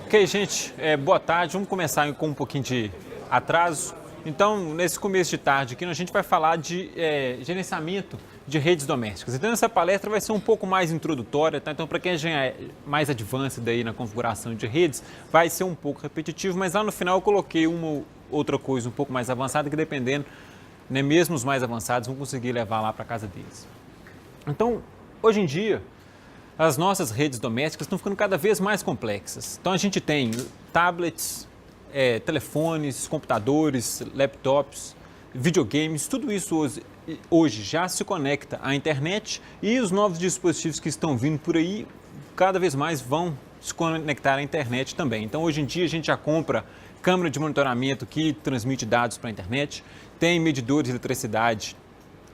Ok, gente, boa tarde. Vamos começar com um pouquinho de atraso. Então, nesse começo de tarde aqui, a gente vai falar de gerenciamento de redes domésticas. Então, essa palestra vai ser um pouco mais introdutória, tá? Então, para quem já é mais advanced aí na configuração de redes, vai ser um pouco repetitivo, mas lá no final eu coloquei uma outra coisa um pouco mais avançada que, dependendo, né, mesmo os mais avançados vão conseguir levar lá para casa deles. Então, hoje em dia, as nossas redes domésticas estão ficando cada vez mais complexas. Então, a gente tem tablets, telefones, computadores, laptops, videogames, tudo isso hoje já se conecta à internet e os novos dispositivos que estão vindo por aí cada vez mais vão se conectar à internet também. Então, hoje em dia, a gente já compra câmera de monitoramento que transmite dados para a internet, tem medidores de eletricidade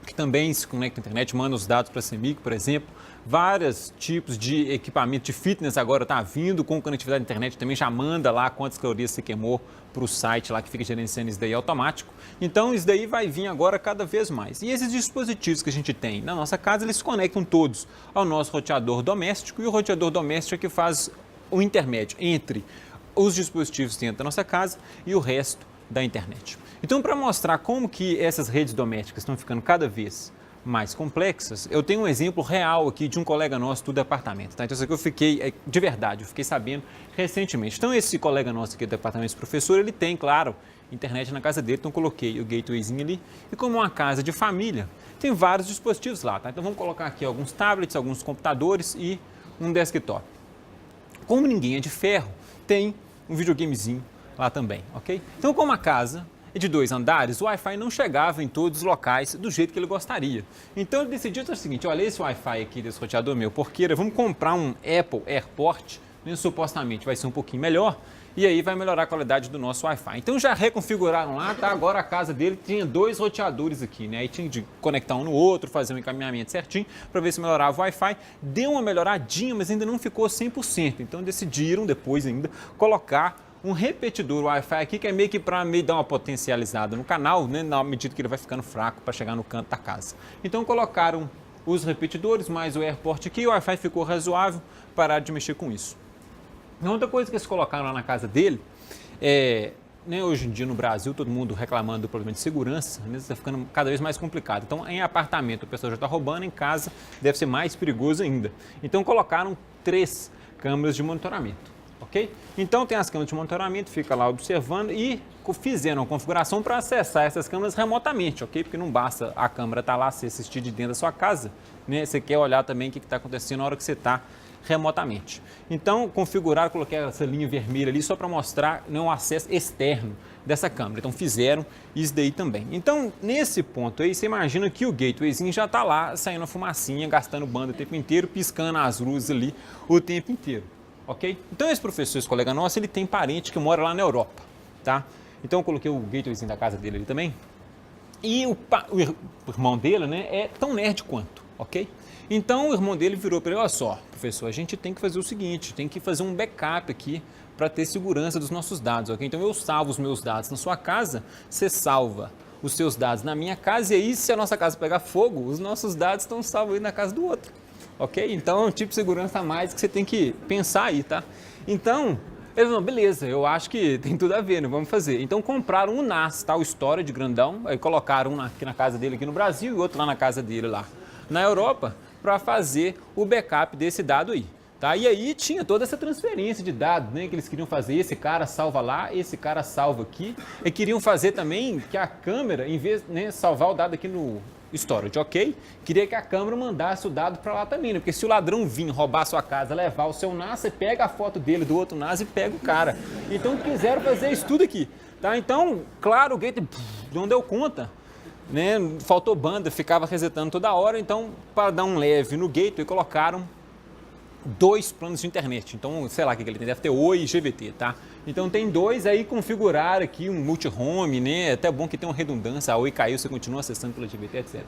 que também se conecta à internet, manda os dados para a CEMIG, por exemplo. Vários tipos de equipamento de fitness agora está vindo com conectividade à internet, também já manda lá quantas calorias você queimou para o site lá que fica gerenciando isso daí automático. Então isso daí vai vir agora cada vez mais. E esses dispositivos que a gente tem na nossa casa, eles se conectam todos ao nosso roteador doméstico, e o roteador doméstico é que faz o intermédio entre os dispositivos dentro da nossa casa e o resto da internet. Então, para mostrar como que essas redes domésticas estão ficando cada vez mais complexas, eu tenho um exemplo real aqui de um colega nosso do departamento, tá? Então, isso aqui eu fiquei, de verdade, eu fiquei sabendo recentemente. Então, esse colega nosso aqui do departamento, esse professor, ele tem, claro, internet na casa dele, então coloquei o gatewayzinho ali. E como é uma casa de família, tem vários dispositivos lá, tá? Então, vamos colocar aqui alguns tablets, alguns computadores e um desktop. Como ninguém é de ferro, tem um videogamezinho lá também, ok? Então, como a casa é de 2 andares, o Wi-Fi não chegava em todos os locais do jeito que ele gostaria. Então ele decidiu o seguinte: olha, esse Wi-Fi aqui desse roteador meu, porqueira, vamos comprar um Apple AirPort, né, supostamente vai ser um pouquinho melhor, e aí vai melhorar a qualidade do nosso Wi-Fi. Então já reconfiguraram lá, tá? Agora a casa dele tinha 2 roteadores aqui, né? Aí tinha de conectar um no outro, fazer um encaminhamento certinho para ver se melhorava o Wi-Fi. Deu uma melhoradinha, mas ainda não ficou 100%. Então decidiram depois ainda colocar um repetidor Wi-Fi aqui, que é meio que para dar uma potencializada no canal, né, na medida que ele vai ficando fraco para chegar no canto da casa. Então colocaram os repetidores, mais o AirPort aqui, o Wi-Fi ficou razoável, pararam de mexer com isso. A outra coisa que eles colocaram lá na casa dele né, hoje em dia no Brasil, todo mundo reclamando do problema de segurança, né, está ficando cada vez mais complicado. Então, em apartamento, a pessoa já está roubando, em casa deve ser mais perigoso ainda. Então, colocaram 3 câmeras de monitoramento. Okay? Então tem as câmeras de monitoramento, fica lá observando e fizeram a configuração para acessar essas câmeras remotamente, ok? Porque não basta a câmera estar lá, você assistir de dentro da sua casa, né? Você quer olhar também o que está acontecendo na hora que você está remotamente. Então configuraram, coloquei essa linha vermelha ali só para mostrar, né, o acesso externo dessa câmera. Então fizeram isso daí também. Então nesse ponto aí, você imagina que o gatewayzinho já está lá saindo a fumacinha, gastando banda o tempo inteiro, piscando as luzes ali o tempo inteiro. Ok? Então esse professor, esse colega nosso, ele tem parente que mora lá na Europa, tá? Então eu coloquei o gatewayzinho da casa dele ali também. E o irmão dele, né, é tão nerd quanto, ok? Então o irmão dele virou para ele: olha só, professor, a gente tem que fazer o seguinte, tem que fazer um backup aqui para ter segurança dos nossos dados, ok? Então eu salvo os meus dados na sua casa, você salva os seus dados na minha casa, e aí se a nossa casa pegar fogo, os nossos dados estão salvos aí na casa do outro. Ok? Então é um tipo de segurança a mais que você tem que pensar aí, tá? Então, eles falaram: beleza, eu acho que tem tudo a ver, né? Vamos fazer. Então compraram um NAS, tá? O storage grandão, aí colocaram um aqui na casa dele aqui no Brasil e outro lá na casa dele lá na Europa, para fazer o backup desse dado aí, tá? E aí tinha toda essa transferência de dados, né? Que eles queriam fazer, esse cara salva lá, esse cara salva aqui, e queriam fazer também que a câmera, em vez de, né, salvar o dado aqui no storage, ok? Queria que a câmera mandasse o dado para lá também, né? Porque se o ladrão vir roubar a sua casa, levar o seu NAS, você pega a foto dele do outro NAS e pega o cara. Então quiseram fazer isso tudo aqui, tá? Então, claro, o gateway não deu conta, né? Faltou banda, ficava resetando toda hora. Então, para dar um leve no gateway, colocaram 2 planos de internet. Então, sei lá o que ele tem, deve ter Oi e GVT, tá? Então tem 2, aí configurar aqui um multi-home, né? Até bom que tem uma redundância, a Oi caiu, você continua acessando pela GVT, etc.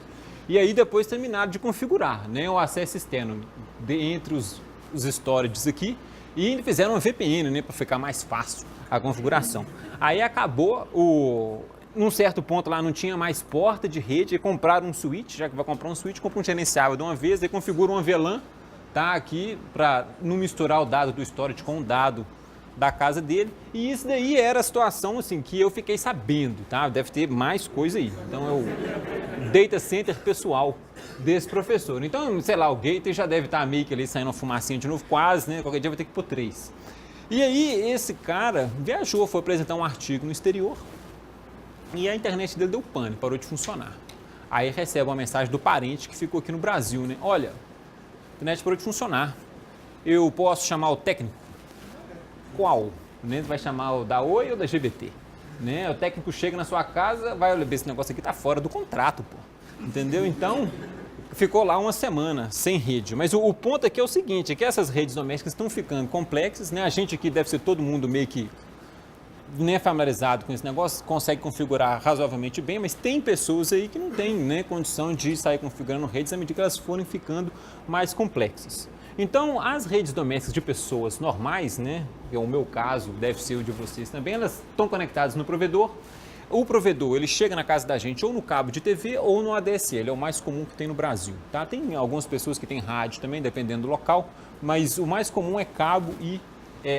E aí depois terminaram de configurar, né, o acesso externo entre os storages aqui, e ainda fizeram uma VPN, né, para ficar mais fácil a configuração. Aí acabou num certo ponto lá não tinha mais porta de rede, e compraram um switch, já que vai comprar um switch, compra um gerenciável de uma vez, e configura uma VLAN, tá, aqui para não misturar o dado do storage com o dado da casa dele, e isso daí era a situação assim que eu fiquei sabendo, tá? Deve ter mais coisa aí. Então é o data center pessoal desse professor. Então, sei lá, o gateway já deve estar meio que ali saindo uma fumacinha de novo, quase, né? Qualquer dia vai ter que pôr 3. E aí esse cara viajou, foi apresentar um artigo no exterior e a internet dele deu pane, parou de funcionar. Aí recebe uma mensagem do parente que ficou aqui no Brasil, né? Olha, a internet parou de funcionar. Eu posso chamar o técnico? Qual? Né? Vai chamar o da Oi ou da GBT? Né? O técnico chega na sua casa, vai olhar, esse negócio aqui tá fora do contrato, pô. Entendeu? Então, ficou lá uma semana sem rede. Mas o ponto aqui é o seguinte, é que essas redes domésticas estão ficando complexas, né? A gente aqui deve ser todo mundo meio que nem familiarizado com esse negócio, consegue configurar razoavelmente bem, mas tem pessoas aí que não têm, né, condição de sair configurando redes à medida que elas forem ficando mais complexas. Então, as redes domésticas de pessoas normais, né, que é o meu caso, deve ser o de vocês também, elas estão conectadas no provedor. O provedor, ele chega na casa da gente ou no cabo de TV ou no ADSL, é o mais comum que tem no Brasil, tá? Tem algumas pessoas que têm rádio também, dependendo do local, mas o mais comum é cabo e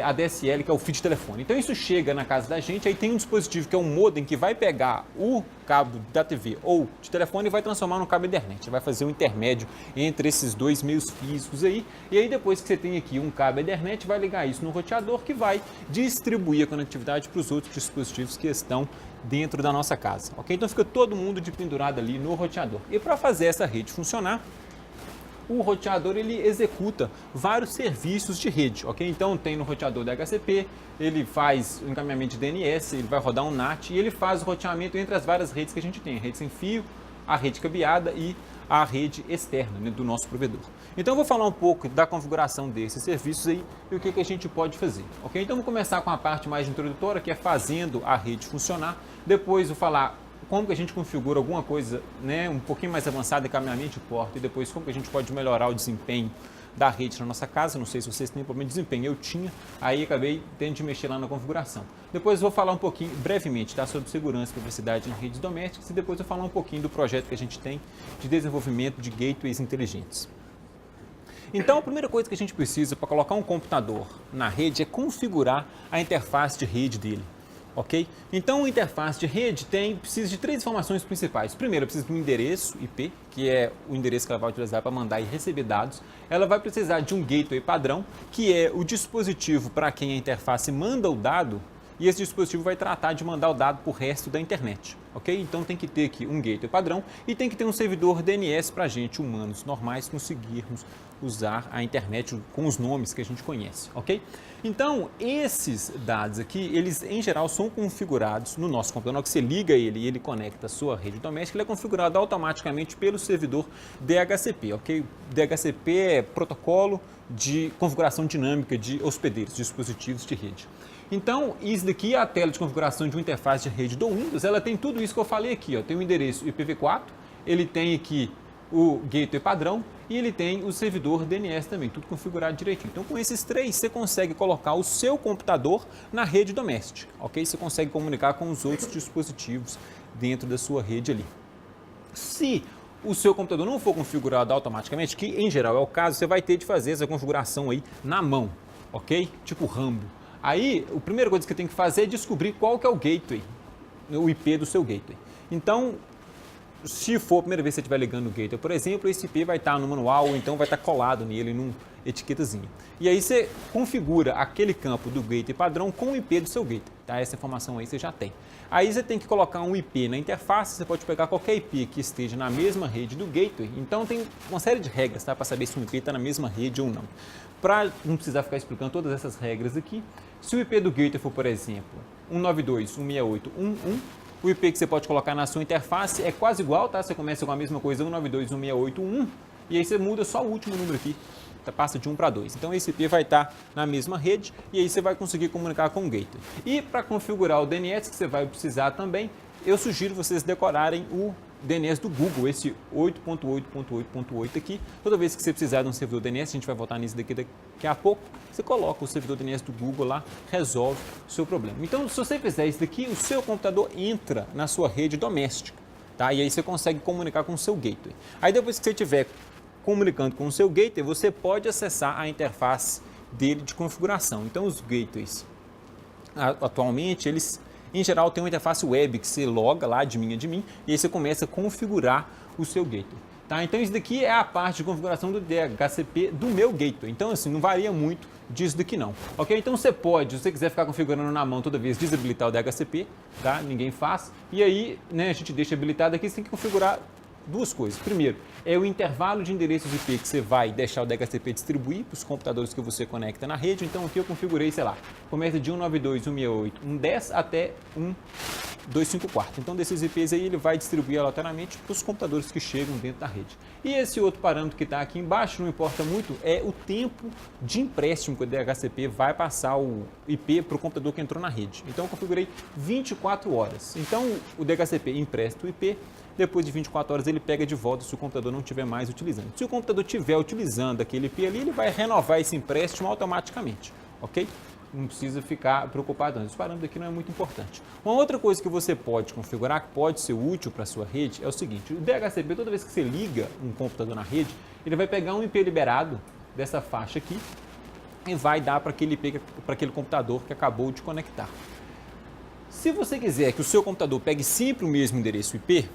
ADSL, que é o fio de telefone. Então isso chega na casa da gente, aí tem um dispositivo que é um modem que vai pegar o cabo da TV ou de telefone e vai transformar no cabo Ethernet. Vai fazer um intermédio entre esses dois meios físicos aí. E aí depois que você tem aqui um cabo Ethernet, vai ligar isso no roteador que vai distribuir a conectividade para os outros dispositivos que estão dentro da nossa casa. Ok? Então fica todo mundo de pendurado ali no roteador. E para fazer essa rede funcionar, o roteador ele executa vários serviços de rede, ok? Então tem no roteador DHCP, ele faz o encaminhamento de DNS, ele vai rodar um NAT e ele faz o roteamento entre as várias redes que a gente tem, a rede sem fio, a rede cabeada e a rede externa, né, do nosso provedor. Então eu vou falar um pouco da configuração desses serviços aí e o que a gente pode fazer, ok? Então vou começar com a parte mais introdutória, que é fazendo a rede funcionar. Depois vou falar como que a gente configura alguma coisa, né, um pouquinho mais avançada, encaminhamento de porta, e depois como que a gente pode melhorar o desempenho da rede na nossa casa. Não sei se vocês têm problema de desempenho, eu tinha, aí acabei tendo de mexer lá na configuração. Depois vou falar um pouquinho, brevemente, tá, sobre segurança e privacidade em redes domésticas, e depois vou falar um pouquinho do projeto que a gente tem de desenvolvimento de gateways inteligentes. Então, a primeira coisa que a gente precisa para colocar um computador na rede é configurar a interface de rede dele. Ok? Então, a interface de rede precisa de 3 informações principais. Primeiro, precisa de um endereço IP, que é o endereço que ela vai utilizar para mandar e receber dados. Ela vai precisar de um gateway padrão, que é o dispositivo para quem a interface manda o dado, e esse dispositivo vai tratar de mandar o dado para o resto da internet, ok? Então tem que ter aqui um gateway padrão e tem que ter um servidor DNS para a gente, humanos normais, conseguirmos usar a internet com os nomes que a gente conhece, ok? Então, esses dados aqui, eles em geral são configurados no nosso computador. Na hora que você liga ele e ele conecta a sua rede doméstica, ele é configurado automaticamente pelo servidor DHCP, ok? DHCP é protocolo de configuração dinâmica de hospedeiros, dispositivos de rede. Então, isso daqui é a tela de configuração de uma interface de rede do Windows. Ela tem tudo isso que eu falei aqui, ó. Tem o endereço IPv4, ele tem aqui o gateway padrão e ele tem o servidor DNS também, tudo configurado direitinho. Então, com esses 3, você consegue colocar o seu computador na rede doméstica, ok? Você consegue comunicar com os outros dispositivos dentro da sua rede ali. Se o seu computador não for configurado automaticamente, que em geral é o caso, você vai ter de fazer essa configuração aí na mão, ok? Tipo Rambo. Aí, a primeira coisa que você tem que fazer é descobrir qual que é o gateway, o IP do seu gateway. Então, se for a primeira vez que você estiver ligando o gateway, por exemplo, esse IP vai estar no manual ou então vai estar colado nele, numa etiquetazinha. E aí você configura aquele campo do gateway padrão com o IP do seu gateway, tá? Essa informação aí você já tem. Aí você tem que colocar um IP na interface, você pode pegar qualquer IP que esteja na mesma rede do gateway. Então tem uma série de regras, tá, para saber se um IP está na mesma rede ou não. Para não precisar ficar explicando todas essas regras aqui, se o IP do gateway for, por exemplo, 192.168.1.1, o IP que você pode colocar na sua interface é quase igual, tá? Você começa com a mesma coisa, 192.168.1, e aí você muda só o último número aqui, passa de 1 para 2. Então esse IP vai estar na mesma rede e aí você vai conseguir comunicar com o gateway. E para configurar o DNS que você vai precisar também, eu sugiro vocês decorarem o DNS do Google, esse 8.8.8.8 aqui. Toda vez que você precisar de um servidor DNS, a gente vai voltar nisso daqui a pouco, você coloca o servidor DNS do Google lá, resolve o seu problema. Então, se você fizer isso daqui, o seu computador entra na sua rede doméstica, tá? E aí você consegue comunicar com o seu gateway. Aí depois que você estiver comunicando com o seu gateway, você pode acessar a interface dele de configuração. Então, os gateways atualmente, eles em geral têm uma interface web que você loga lá, admin, e aí você começa a configurar o seu gateway. Tá? Então isso daqui é a parte de configuração do DHCP do meu gateway. Então assim, não varia muito disso daqui não. Ok? Então você pode, se você quiser ficar configurando na mão toda vez, desabilitar o DHCP, tá? Ninguém faz. E aí, né, a gente deixa habilitado aqui, você tem que configurar duas coisas. Primeiro, é o intervalo de endereços IP que você vai deixar o DHCP distribuir para os computadores que você conecta na rede. Então aqui eu configurei, sei lá, começa de 192.168.1.10 até 1.254. Então desses IPs aí ele vai distribuir aleatoriamente para os computadores que chegam dentro da rede. E esse outro parâmetro que está aqui embaixo, não importa muito, é o tempo de empréstimo que o DHCP vai passar o IP para o computador que entrou na rede. Então eu configurei 24 horas. Então o DHCP empresta o IP, depois de 24 horas ele pega de volta se o computador não estiver mais utilizando. Se o computador estiver utilizando aquele IP ali, ele vai renovar esse empréstimo automaticamente, ok? Não precisa ficar preocupado, esse parâmetro aqui não é muito importante. Uma outra coisa que você pode configurar, que pode ser útil para a sua rede, é o seguinte: o DHCP, toda vez que você liga um computador na rede, ele vai pegar um IP liberado dessa faixa aqui e vai dar para aquele IP, para aquele computador que acabou de conectar. Se você quiser que o seu computador pegue sempre o mesmo endereço IP,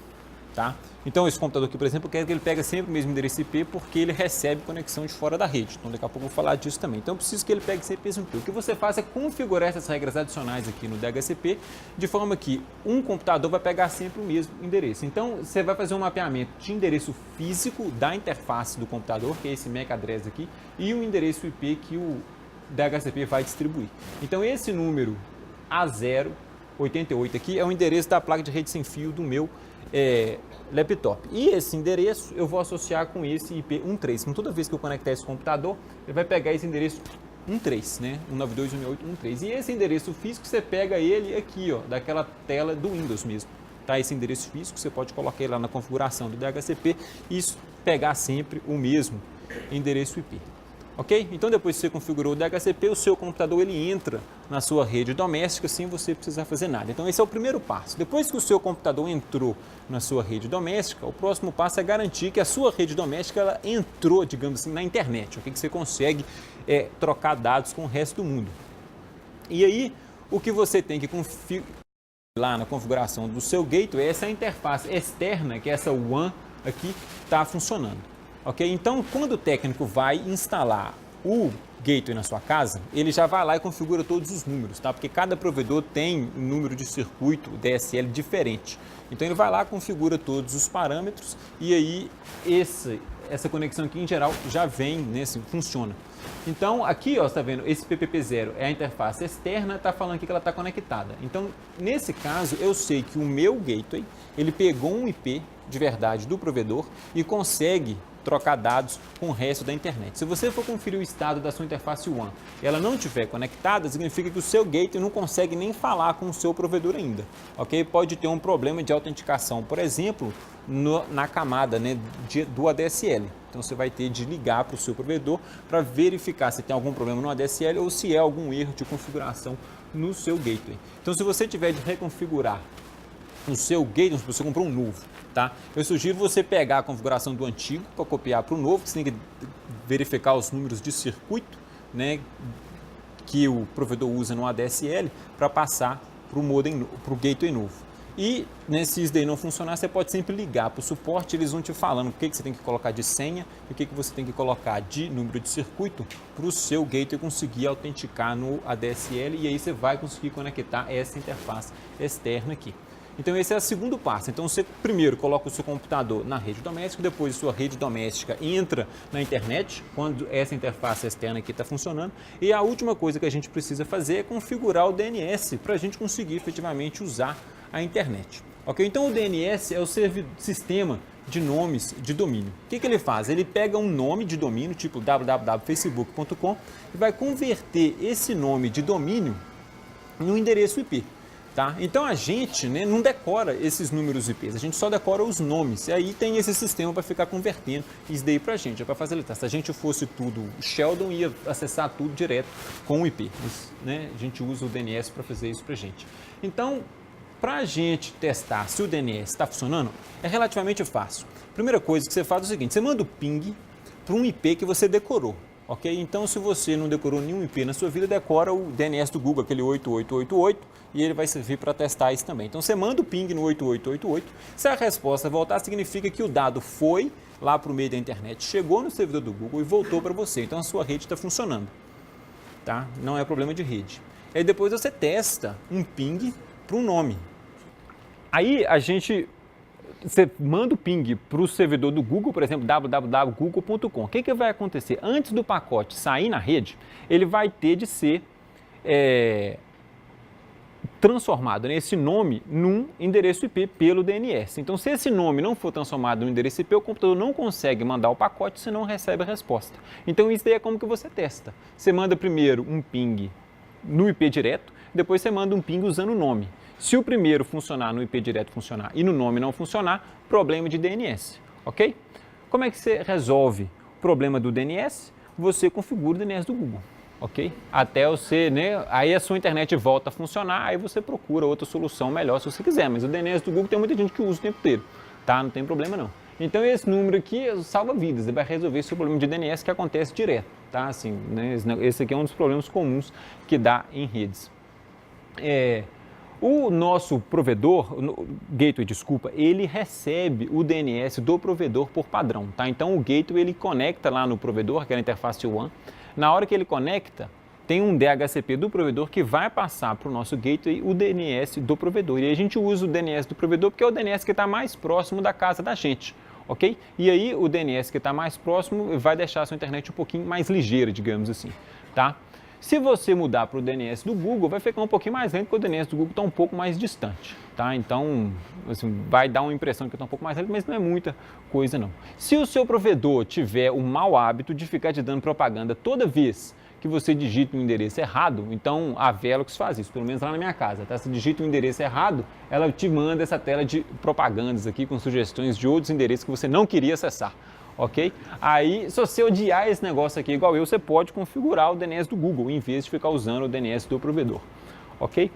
tá? Então esse computador aqui, por exemplo, eu quero que ele pegue sempre o mesmo endereço IP porque ele recebe conexão de fora da rede. Então daqui a pouco eu vou falar disso também. Então eu preciso que ele pegue sempre o mesmo IP. O que você faz é configurar essas regras adicionais aqui no DHCP de forma que um computador vai pegar sempre o mesmo endereço. Então você vai fazer um mapeamento de endereço físico da interface do computador, que é esse MAC address aqui, e o endereço IP que o DHCP vai distribuir. Então esse número A088 aqui é o endereço da placa de rede sem fio do meu laptop. E esse endereço eu vou associar com esse IP 13. Então toda vez que eu conectar esse computador, ele vai pegar esse endereço 13, né? 192.168.1.13. E esse endereço físico você pega ele aqui, ó, daquela tela do Windows mesmo. Tá? Esse endereço físico você pode colocar ele lá na configuração do DHCP e pegar sempre o mesmo endereço IP. Ok? Então depois que você configurou o DHCP, o seu computador ele entra na sua rede doméstica sem você precisar fazer nada. Então esse é o primeiro passo. Depois que o seu computador entrou na sua rede doméstica, o próximo passo é garantir que a sua rede doméstica ela entrou, digamos assim, na internet, ok? Que você consegue trocar dados com o resto do mundo. E aí, o que você tem que configurar lá na configuração do seu gateway é essa interface externa, que é essa WAN aqui, está funcionando. Ok? Então, quando o técnico vai instalar o gateway na sua casa, ele já vai lá e configura todos os números, tá? Porque cada provedor tem um número de circuito DSL diferente. Então, ele vai lá, configura todos os parâmetros e aí essa conexão aqui, em geral, já vem, né, funciona. Então, aqui, ó, você está vendo, esse PPP0 é a interface externa, está falando aqui que ela está conectada. Então, nesse caso, eu sei que o meu gateway, ele pegou um IP de verdade do provedor e consegue trocar dados com o resto da internet. Se você for conferir o estado da sua interface WAN e ela não estiver conectada, significa que o seu gateway não consegue nem falar com o seu provedor ainda. Ok? Pode ter um problema de autenticação, por exemplo, na camada, né, do ADSL. Então você vai ter de ligar para o seu provedor para verificar se tem algum problema no ADSL ou se é algum erro de configuração no seu gateway. Então se você tiver de reconfigurar no seu gateway, se você comprou um novo, tá? Eu sugiro você pegar a configuração do antigo para copiar para o novo, que você tem que verificar os números de circuito, né, que o provedor usa no ADSL para passar para o gateway novo. E né, se isso daí não funcionar, você pode sempre ligar para o suporte, eles vão te falando o que você tem que colocar de senha e o que você tem que colocar de número de circuito para o seu gateway conseguir autenticar no ADSL e aí você vai conseguir conectar essa interface externa aqui. Então esse é o segundo passo. Então você primeiro coloca o seu computador na rede doméstica, depois a sua rede doméstica entra na internet, quando essa interface externa aqui está funcionando. E a última coisa que a gente precisa fazer é configurar o DNS para a gente conseguir efetivamente usar a internet. Ok? Então o DNS é o sistema de nomes de domínio. O que ele faz? Ele pega um nome de domínio, tipo www.facebook.com, e vai converter esse nome de domínio no endereço IP. Tá? Então a gente, né, não decora esses números IPs, a gente só decora os nomes. E aí tem esse sistema para ficar convertendo isso daí para a gente, é para facilitar. Se a gente fosse tudo, o Sheldon ia acessar tudo direto com o IP. Mas, né, a gente usa o DNS para fazer isso para a gente. Então, para a gente testar se o DNS está funcionando, é relativamente fácil. Primeira coisa que você faz é o seguinte: você manda o ping para um IP que você decorou. ok? Então, se você não decorou nenhum IP na sua vida, decora o DNS do Google, aquele 8888, e ele vai servir para testar isso também. Então, você manda o ping no 8888, se a resposta voltar, significa que o dado foi lá para o meio da internet, chegou no servidor do Google e voltou para você. Então, a sua rede está funcionando, tá? Não é problema de rede. E aí, depois você testa um ping para um nome. Aí, você manda o ping para o servidor do Google, por exemplo, www.google.com. O que vai acontecer? Antes do pacote sair na rede, ele vai ter de ser transformado nesse nome num endereço IP pelo DNS. Então, se esse nome não for transformado no endereço IP, o computador não consegue mandar o pacote se não recebe a resposta. Então, isso daí é como que você testa. Você manda primeiro um ping no IP direto, depois você manda um ping usando o nome. Se o primeiro funcionar, no IP direto funcionar e no nome não funcionar, problema de DNS, ok? Como é que você resolve o problema do DNS? Você configura o DNS do Google, ok? Até você, né, aí a sua internet volta a funcionar, aí você procura outra solução melhor se você quiser, mas o DNS do Google tem muita gente que usa o tempo inteiro, tá? Não tem problema não. Então esse número aqui salva vidas, ele vai resolver esse problema de DNS que acontece direto, tá? Assim, né, esse aqui é um dos problemas comuns que dá em redes. O nosso provedor, o gateway, desculpa, ele recebe o DNS do provedor por padrão, tá? Então o gateway ele conecta lá no provedor, aquela interface WAN. Na hora que ele conecta, tem um DHCP do provedor que vai passar para o nosso gateway o DNS do provedor. E aí a gente usa o DNS do provedor porque é o DNS que está mais próximo da casa da gente, ok? E aí o DNS que está mais próximo vai deixar a sua internet um pouquinho mais ligeira, digamos assim, tá? Se você mudar para o DNS do Google, vai ficar um pouquinho mais lento, porque o DNS do Google está um pouco mais distante, tá? Então, assim, vai dar uma impressão que está um pouco mais lento, mas não é muita coisa não. Se o seu provedor tiver o mau hábito de ficar te dando propaganda toda vez que você digita um endereço errado, então a Velox faz isso, pelo menos lá na minha casa, tá? Se digita um endereço errado, ela te manda essa tela de propagandas aqui com sugestões de outros endereços que você não queria acessar. Ok? Aí, se você odiar esse negócio aqui igual eu, você pode configurar o DNS do Google em vez de ficar usando o DNS do provedor. Ok?